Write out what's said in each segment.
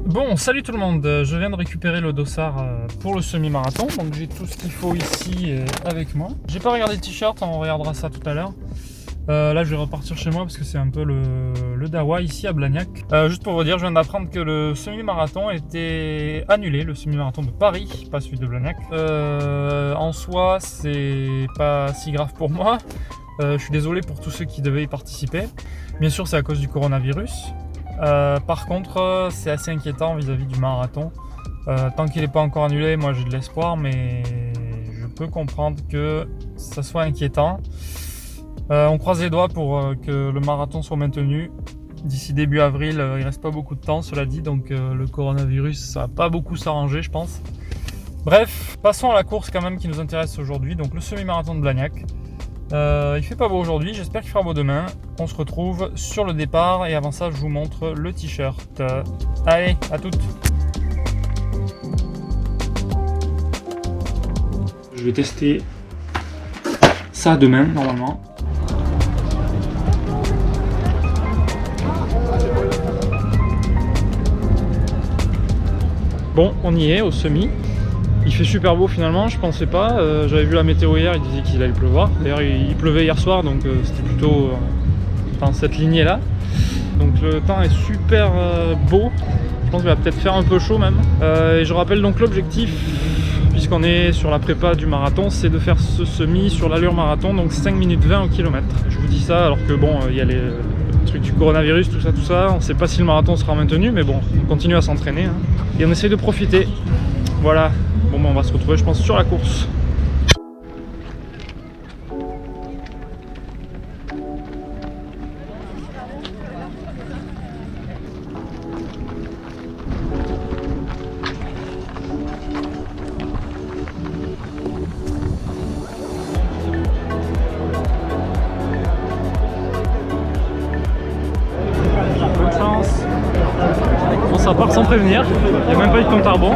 Bon, salut tout le monde, je viens de récupérer le dossard pour le semi-marathon, donc j'ai tout ce qu'il faut ici avec moi. J'ai pas regardé le t-shirt, on regardera ça tout à l'heure. Là je vais repartir chez moi parce que c'est un peu le dawa ici à Blagnac. Juste pour vous dire, je viens d'apprendre que le semi-marathon était annulé, le semi-marathon de Paris, pas celui de Blagnac. En soi, c'est pas si grave pour moi. Je suis désolé pour tous ceux qui devaient y participer. Bien sûr, c'est à cause du coronavirus. Par contre, c'est assez inquiétant vis-à-vis du marathon. Tant qu'il n'est pas encore annulé, moi j'ai de l'espoir, mais je peux comprendre que ça soit inquiétant. On croise les doigts pour que le marathon soit maintenu. D'ici début avril, il reste pas beaucoup de temps, cela dit, donc le coronavirus, ça va pas beaucoup s'arranger, je pense. Bref, passons à la course quand même qui nous intéresse aujourd'hui, donc le semi-marathon de Blagnac. Il fait pas beau aujourd'hui, j'espère qu'il fera beau demain. On se retrouve sur le départ et avant ça je vous montre le t-shirt. Allez, à toutes. Je vais tester ça demain normalement. Bon, on y est au semi. Il fait super beau finalement, je pensais pas. J'avais vu la météo hier, il disait qu'il allait pleuvoir. D'ailleurs, il pleuvait hier soir, donc c'était plutôt dans cette lignée là. Donc le temps est super beau. Je pense qu'il va peut-être faire un peu chaud même. Et je rappelle donc l'objectif, puisqu'on est sur la prépa du marathon, c'est de faire ce semi sur l'allure marathon, donc 5 minutes 20 au kilomètre. Je vous dis ça alors que bon, il y a les trucs du coronavirus, tout ça. On sait pas si le marathon sera maintenu, mais bon, on continue à s'entraîner. Hein. Et on essaie de profiter. Voilà. Bon, ben on va se retrouver, je pense, sur la course. Bonne chance. Bon, ça part sans prévenir. Il n'y a même pas eu de compte à rebours.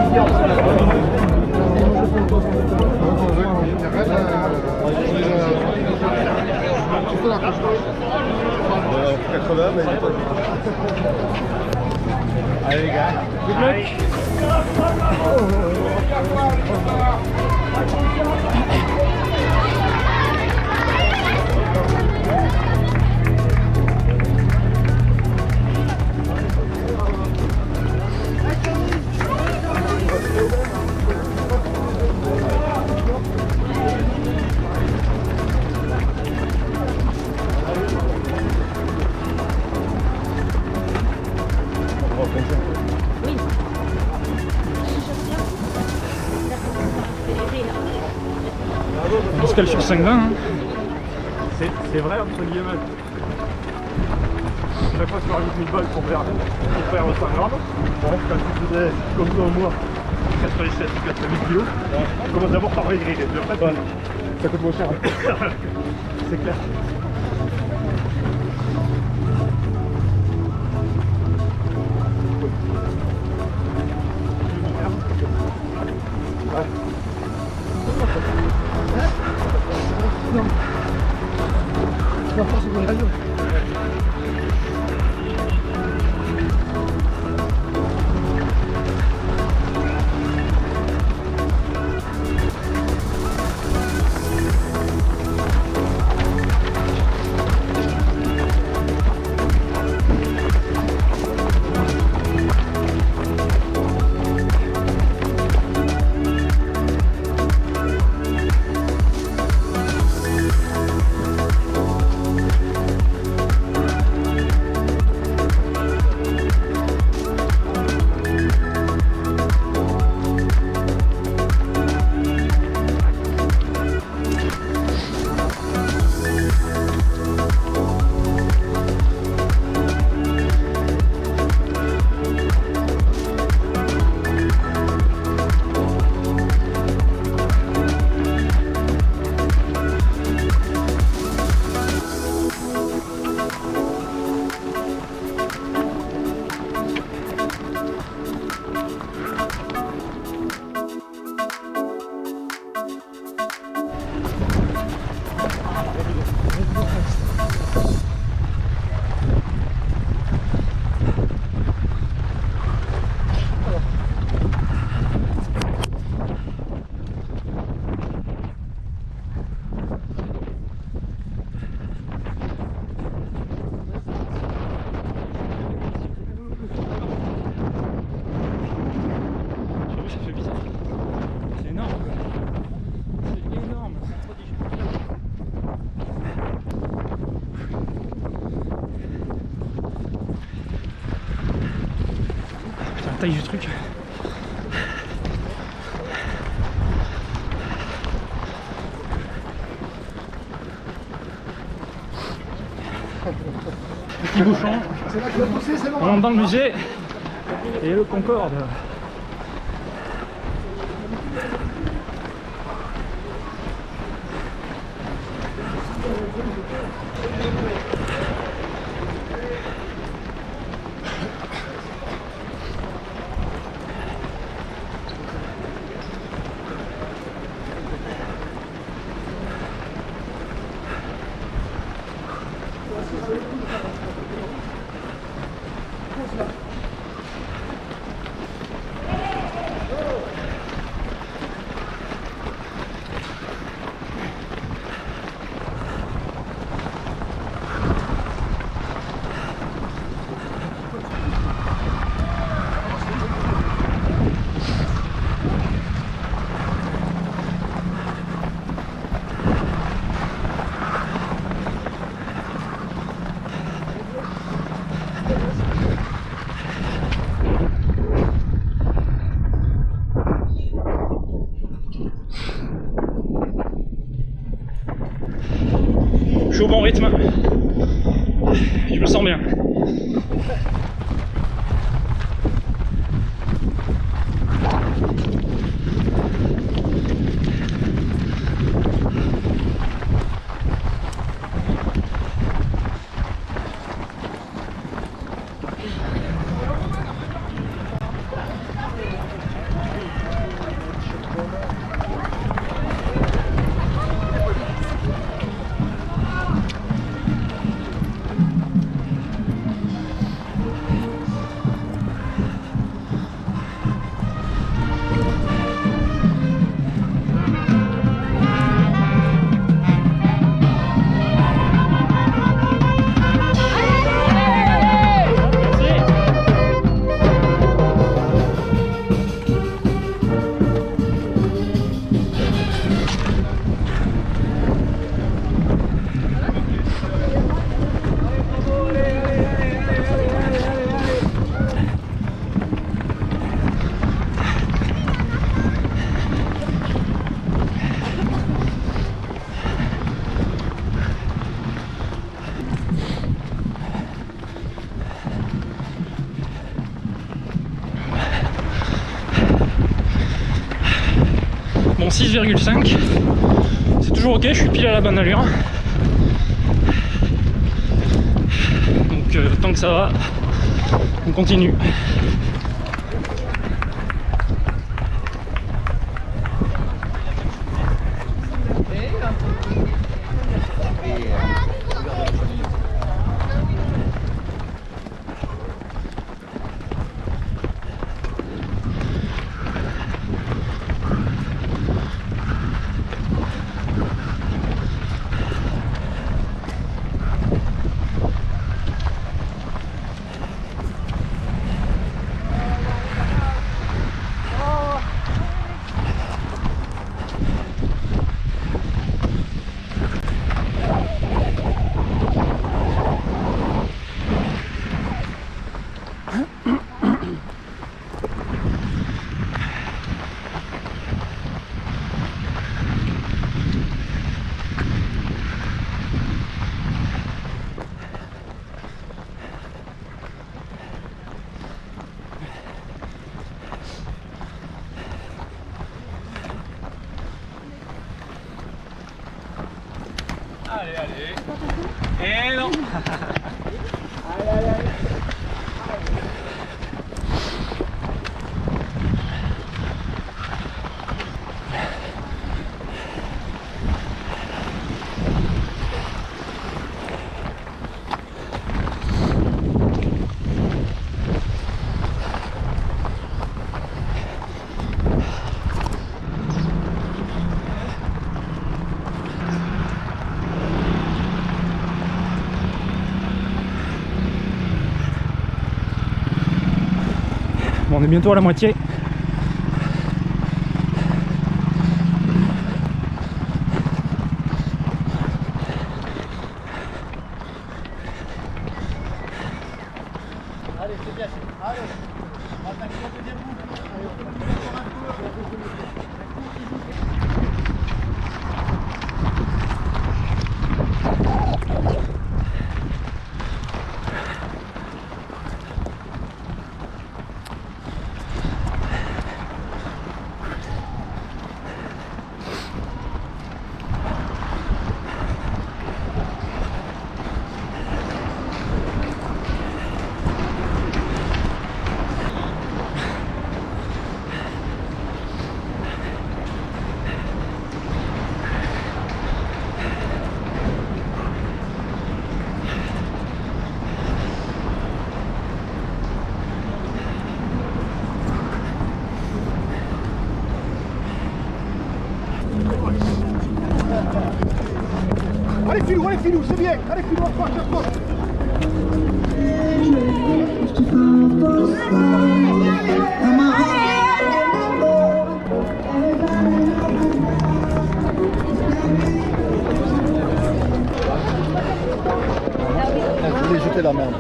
Allez les gars, Good luck. On se cale sur 5,20 hein. c'est vrai entre guillemets. Chaque fois que tu rajoutes 1000 balles pour faire 5 grammes, bon, quand tu faisais comme toi moi 97 ou 8000 kilos, tu commences d'abord par maigrir et puis après voilà. Ça coûte moins cher. C'est clair. Ouais. Non, c'est bon, radio. taille du truc. Petit bouchon. C'est là que tu vas pousser, c'est bon. On rentre dans le musée et le Concorde. Je suis au bon rythme. Je me sens bien. Bon, 6,5, c'est toujours ok, je suis pile à la bonne allure. Donc tant que ça va, on continue. Allez, allez. Et non. Allez, allez, allez. Bon, on est bientôt à la moitié. Allez, c'est bien. Allez, on va attaquer la deuxième boucle. Allez, on va faire encore un tour. Allez filou, c'est bien. Allez filou, approche. Je voulais jeter la merde.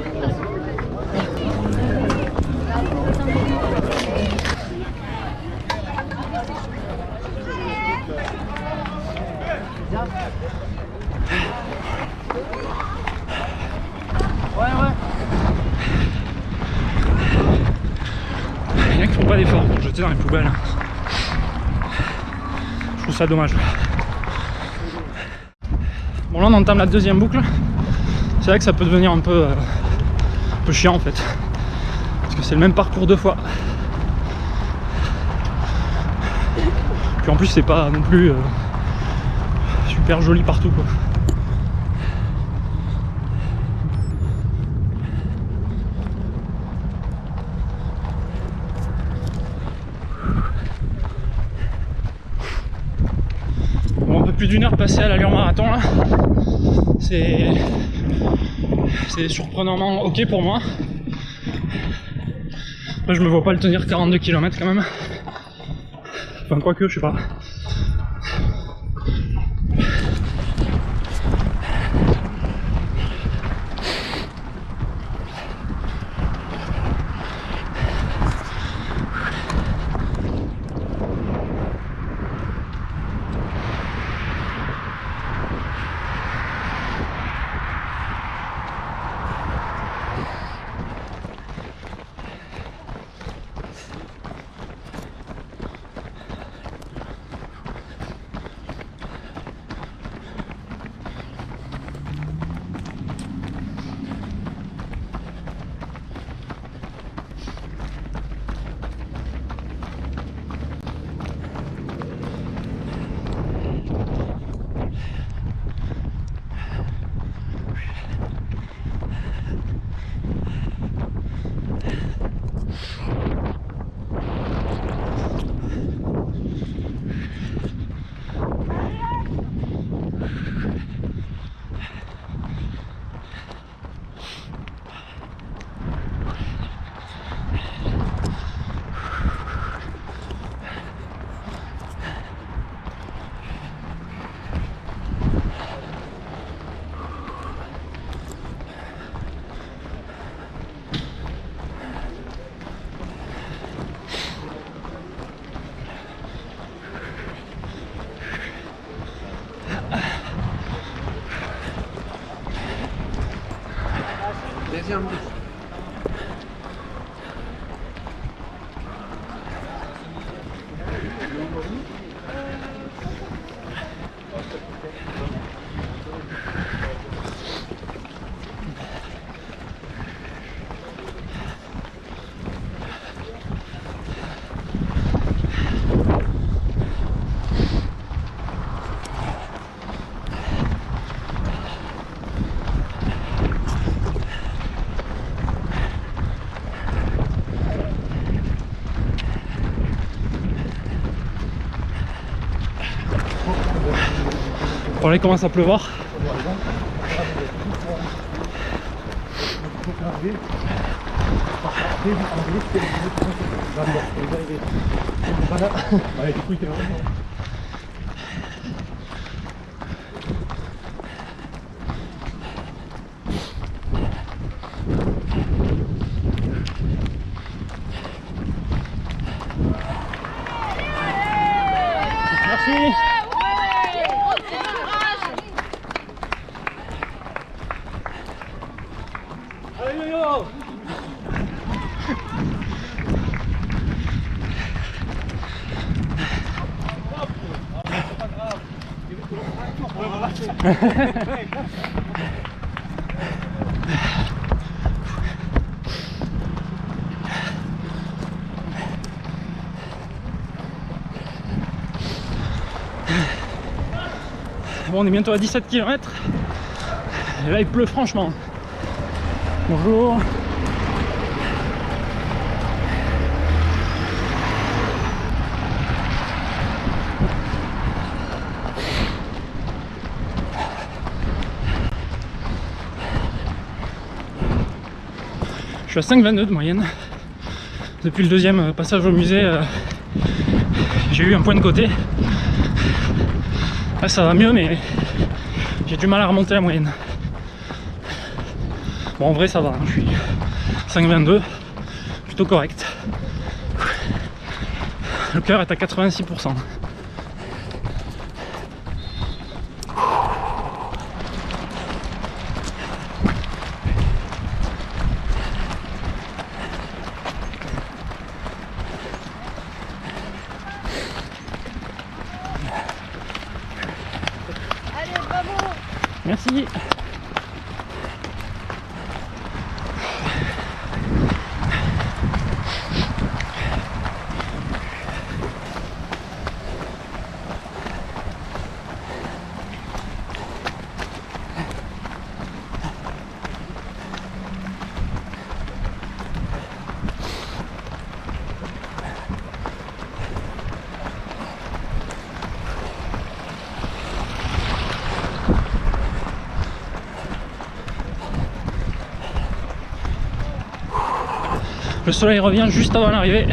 Il y en a qui font pas d'efforts pour jeter dans les poubelles. Je trouve ça dommage. Bon, là on entame la deuxième boucle. C'est vrai que ça peut devenir un peu chiant en fait. Parce que c'est le même parcours deux fois. Puis en plus c'est pas non plus super joli partout quoi. Bon, un peu plus d'une heure passée à l'allure marathon là. C'est surprenamment ok pour moi. Après je me vois pas le tenir 42 km quand même. Enfin quoique, je sais pas. Deuxième boucle. Bon, là il commence à pleuvoir. Bravo. C'est pas grave. Bon, on est bientôt à 17 km. Et là, il pleut franchement. Bonjour. Je suis à 5,22 de moyenne. Depuis le deuxième passage au musée, j'ai eu un point de côté. Là ça va mieux, mais j'ai du mal à remonter la moyenne. Bon, en vrai ça va, hein. Je suis 5,22, plutôt correct. Le cœur est à 86%. Merci. Le soleil revient juste avant l'arrivée.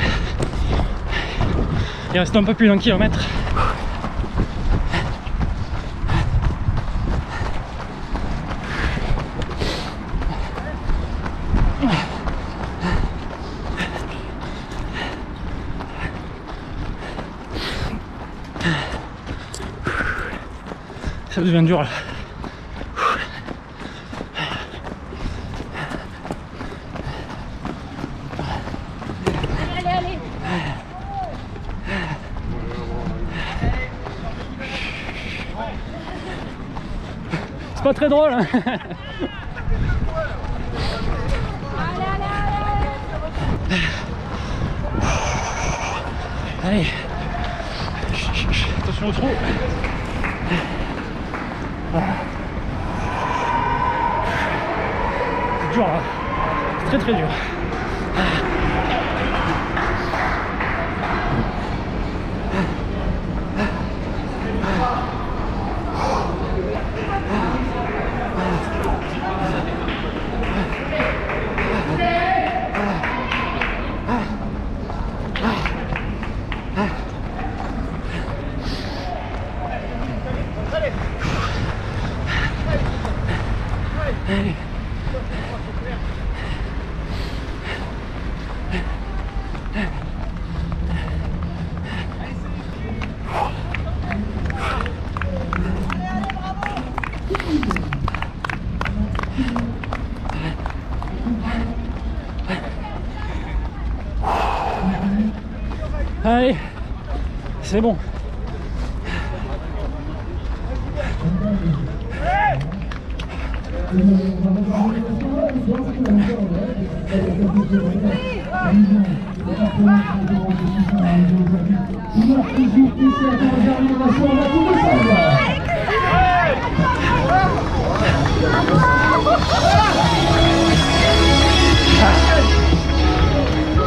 Il reste un peu plus d'un kilomètre. Ça devient dur là. C'est pas très drôle hein. Allez. Attention au trou. C'est dur là. C'est très dur. Allez. Allez, c'est bon.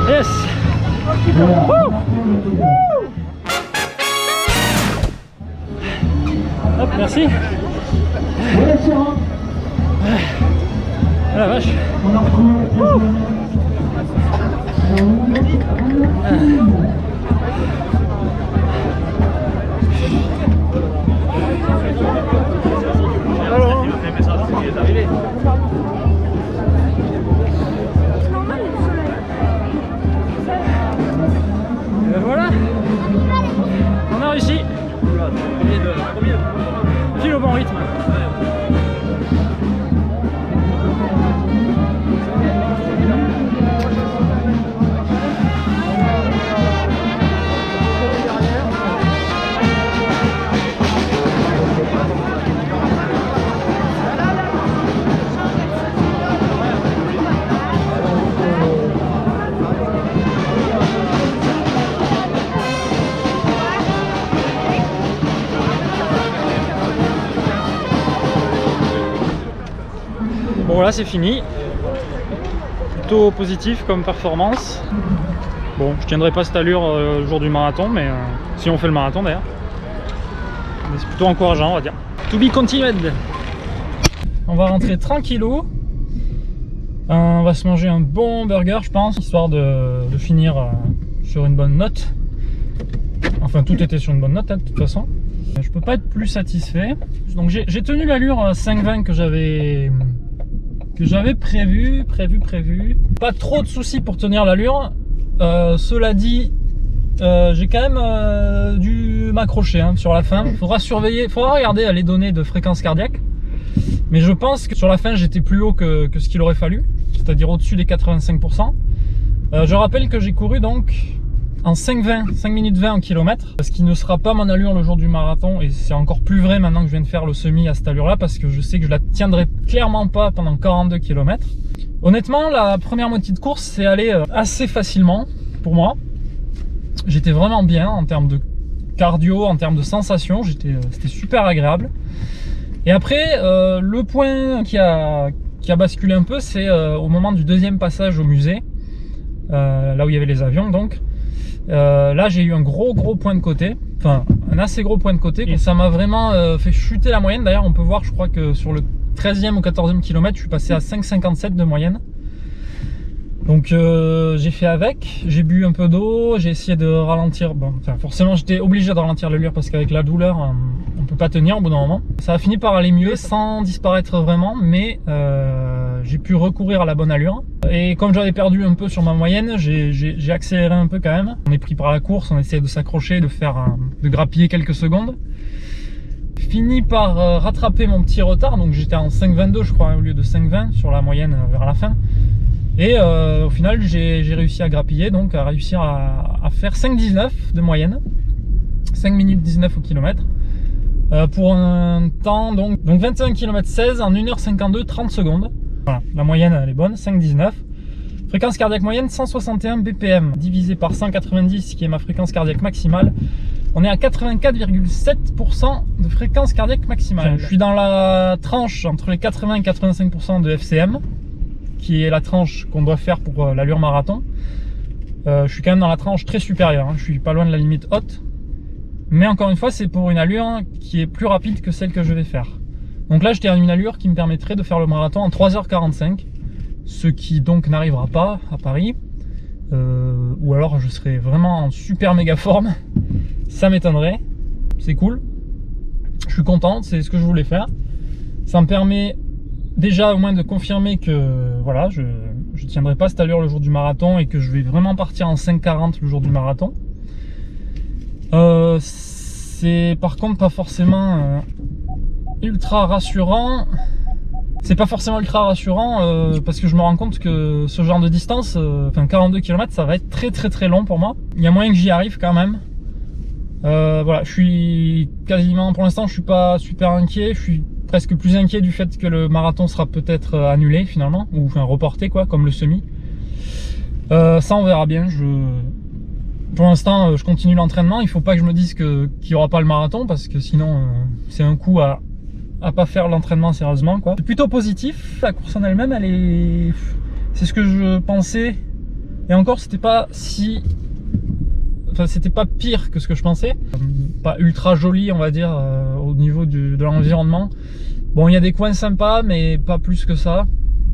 Yes. Woo. Hop, merci. Ah la vache. Alors, il fait ça, il est arrivé. Et ben voilà. On a réussi. Pile au bon rythme. voilà, c'est fini. Plutôt positif comme performance. Bon, je tiendrai pas cette allure le jour du marathon, mais si on fait le marathon d'ailleurs. Mais c'est plutôt encourageant, on va dire. To be continued. On va rentrer tranquillou. On va se manger un bon burger, je pense, histoire de finir sur une bonne note. Enfin, tout était sur une bonne note, hein, de toute façon. Je peux pas être plus satisfait. Donc j'ai tenu l'allure 5,20 que j'avais prévu. Pas trop de soucis pour tenir l'allure. Cela dit, j'ai quand même dû m'accrocher hein, sur la fin. Faudra regarder les données de fréquence cardiaque. Mais je pense que sur la fin, j'étais plus haut que ce qu'il aurait fallu, c'est-à-dire au-dessus des 85%. Je rappelle que j'ai couru donc en 5 minutes 20 en kilomètre, ce qui ne sera pas mon allure le jour du marathon, et c'est encore plus vrai maintenant que je viens de faire le semi à cette allure-là, parce que je sais que je la tiendrai clairement pas pendant 42 km. Honnêtement, la première moitié de course s'est allée assez facilement pour moi. J'étais vraiment bien en termes de cardio, en termes de sensations, c'était super agréable. Et après, le point qui a basculé un peu, c'est au moment du deuxième passage au musée, là où il y avait les avions donc. Là j'ai eu un gros point de côté, enfin un assez gros point de côté, et ça m'a vraiment fait chuter la moyenne. D'ailleurs on peut voir, je crois que sur le 13e ou 14e kilomètre, je suis passé à 5,57 de moyenne. Donc j'ai fait avec, j'ai bu un peu d'eau, j'ai essayé de ralentir, bon, enfin forcément j'étais obligé de ralentir l'allure parce qu'avec la douleur on peut pas tenir au bout d'un moment. Ça a fini par aller mieux sans disparaître vraiment, mais j'ai pu recourir à la bonne allure. Et comme j'avais perdu un peu sur ma moyenne, j'ai accéléré un peu quand même. On est pris par la course, on essayait de s'accrocher, de grappiller quelques secondes. Fini par rattraper mon petit retard, donc j'étais en 5,22 je crois au lieu de 5,20 sur la moyenne vers la fin. Et au final j'ai réussi à grappiller, donc à réussir à faire 5,19 de moyenne, 5 minutes 19 au kilomètre, pour un temps donc 21 km 16 en 1h52 30 secondes. Voilà, la moyenne elle est bonne, 5,19. Fréquence cardiaque moyenne 161 BPM divisé par 190 qui est ma fréquence cardiaque maximale. On est à 84,7% de fréquence cardiaque maximale. Je suis dans la tranche entre les 80 et 85% de FCM, qui est la tranche qu'on doit faire pour l'allure marathon. Je suis quand même dans la tranche très supérieure, hein. Je suis pas loin de la limite haute. Mais encore une fois, c'est pour une allure qui est plus rapide que celle que je vais faire. Donc là, j'étais à une allure qui me permettrait de faire le marathon en 3h45, ce qui donc n'arrivera pas à Paris. Ou alors je serais vraiment en super méga forme. Ça m'étonnerait. C'est cool. Je suis content, c'est ce que je voulais faire. Ça me permet déjà au moins de confirmer que voilà, je tiendrai pas cette allure le jour du marathon et que je vais vraiment partir en 5,40 le jour du marathon. C'est par contre pas forcément ultra rassurant. C'est pas forcément ultra rassurant parce que je me rends compte que ce genre de distance, enfin 42 km, ça va être très long pour moi. Il y a moyen que j'y arrive quand même. Voilà, je suis quasiment, pour l'instant je suis pas super inquiet, je suis presque plus inquiet du fait que le marathon sera peut-être annulé finalement, ou enfin reporté quoi, comme le semi. Ça on verra bien. Pour l'instant je continue l'entraînement, il faut pas que je me dise qu'il n'y aura pas le marathon, parce que sinon c'est un coup à pas faire l'entraînement sérieusement quoi. C'est plutôt positif, la course en elle-même c'est ce que je pensais, et encore c'était pas si... Enfin, c'était pas pire que ce que je pensais, pas ultra joli on va dire au niveau de l'environnement. Bon, il y a des coins sympas mais pas plus que ça.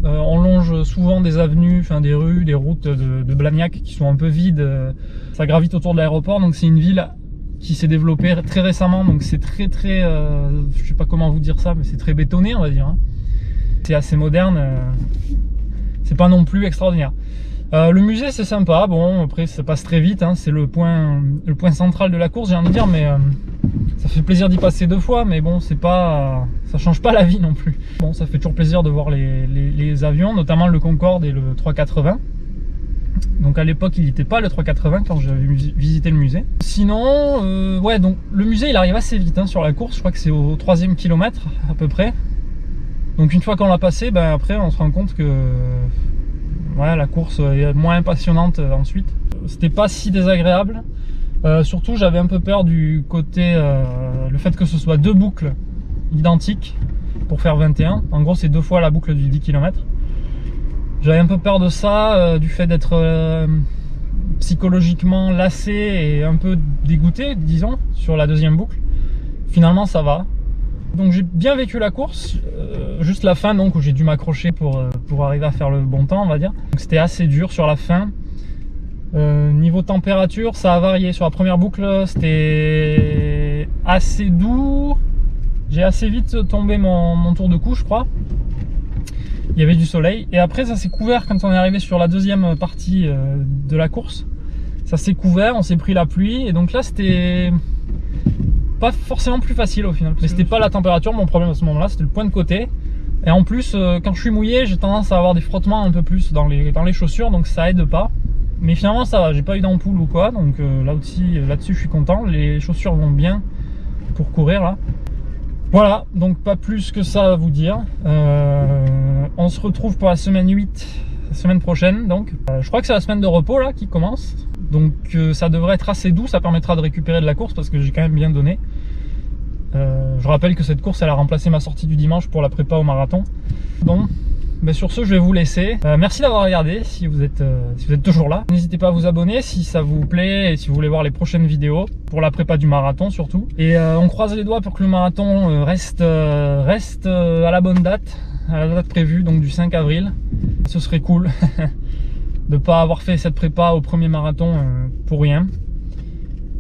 On longe souvent des avenues, enfin des rues, des routes de Blagnac qui sont un peu vides. Ça gravite autour de l'aéroport, donc c'est une ville qui s'est développée très récemment, donc c'est très je sais pas comment vous dire ça, mais c'est très bétonné on va dire, hein. C'est assez moderne, c'est pas non plus extraordinaire. Le musée c'est sympa, bon après ça passe très vite, hein. C'est le point central de la course j'ai envie de dire, mais ça fait plaisir d'y passer 2 fois, mais bon c'est pas, ça change pas la vie non plus. Bon, ça fait toujours plaisir de voir les avions, notamment le Concorde et le 380. Donc à l'époque il n'était pas le 380 quand j'avais visité le musée. Sinon ouais, donc le musée il arrive assez vite hein, sur la course, je crois que c'est au 3e kilomètre à peu près. Donc une fois qu'on l'a passé, ben après on se rend compte que ouais, la course est moins passionnante ensuite. C'était pas si désagréable. Surtout j'avais un peu peur du côté le fait que ce soit 2 boucles identiques pour faire 21. En gros, c'est 2 fois la boucle du 10 km. J'avais un peu peur de ça, du fait d'être psychologiquement lassé et un peu dégoûté, disons, sur la deuxième boucle. Finalement, ça va. Donc j'ai bien vécu la course, juste la fin donc où j'ai dû m'accrocher pour arriver à faire le bon temps, on va dire. Donc c'était assez dur sur la fin. Niveau température, ça a varié. Sur la première boucle, c'était assez doux. J'ai assez vite tombé mon tour de cou, je crois. Il y avait du soleil. Et après, ça s'est couvert quand on est arrivé sur la deuxième partie de la course. Ça s'est couvert, on s'est pris la pluie. Et donc là, c'était pas forcément plus facile au final. Mais c'était pas la température, mon problème à ce moment-là, c'était le point de côté. Et en plus, quand je suis mouillé, j'ai tendance à avoir des frottements un peu plus dans les chaussures, donc ça aide pas. Mais finalement, ça va, j'ai pas eu d'ampoule ou quoi, donc là-dessus, je suis content. Les chaussures vont bien pour courir là. Voilà, donc pas plus que ça à vous dire. On se retrouve pour la semaine 8, la semaine prochaine donc. Je crois que c'est la semaine de repos là qui commence. Donc ça devrait être assez doux, ça permettra de récupérer de la course parce que j'ai quand même bien donné. Je rappelle que cette course elle a remplacé ma sortie du dimanche pour la prépa au marathon. Bon, ben sur ce je vais vous laisser. Merci d'avoir regardé si vous êtes toujours là. N'hésitez pas à vous abonner si ça vous plaît et si vous voulez voir les prochaines vidéos pour la prépa du marathon surtout. Et on croise les doigts pour que le marathon reste à la bonne date, à la date prévue, donc du 5 avril. Ce serait cool de pas avoir fait cette prépa au premier marathon pour rien.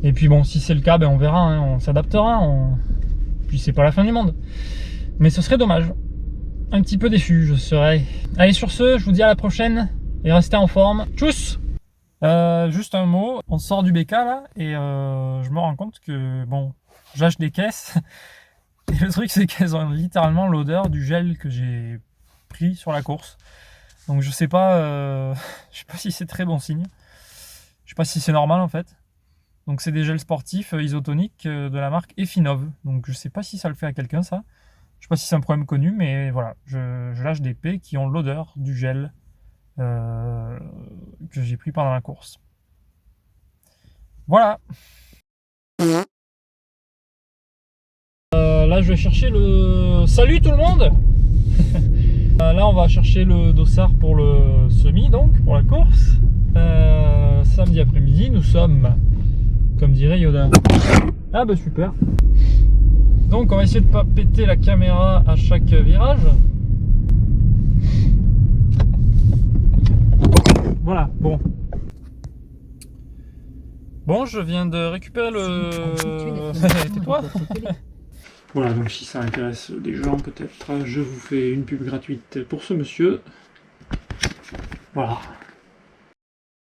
Et puis bon, si c'est le cas, ben on verra, hein, on s'adaptera. Puis c'est pas la fin du monde. Mais ce serait dommage. Un petit peu déçu, je serais. Allez, sur ce, je vous dis à la prochaine et restez en forme. Tchuss! Juste un mot, on sort du BK là et je me rends compte que bon, j'achète des caisses et le truc c'est qu'elles ont littéralement l'odeur du gel que j'ai pris sur la course. Donc je sais pas si c'est très bon signe. Je sais pas si c'est normal en fait. Donc c'est des gels sportifs isotoniques de la marque Effinov. Donc je sais pas si ça le fait à quelqu'un ça. Je sais pas si c'est un problème connu, mais voilà, je lâche des P qui ont l'odeur du gel que j'ai pris pendant la course. Voilà. Là, je vais chercher le... Salut tout le monde. Là, on va chercher le dossard pour le semi, donc, pour la course. Samedi après-midi, nous sommes, comme dirait Yoda. Ah bah super. Donc on va essayer de pas péter la caméra à chaque virage. Voilà, bon. Bon, je viens de récupérer le... Tais-toi. Voilà, donc si ça intéresse des gens, peut-être, je vous fais une pub gratuite pour ce monsieur. Voilà.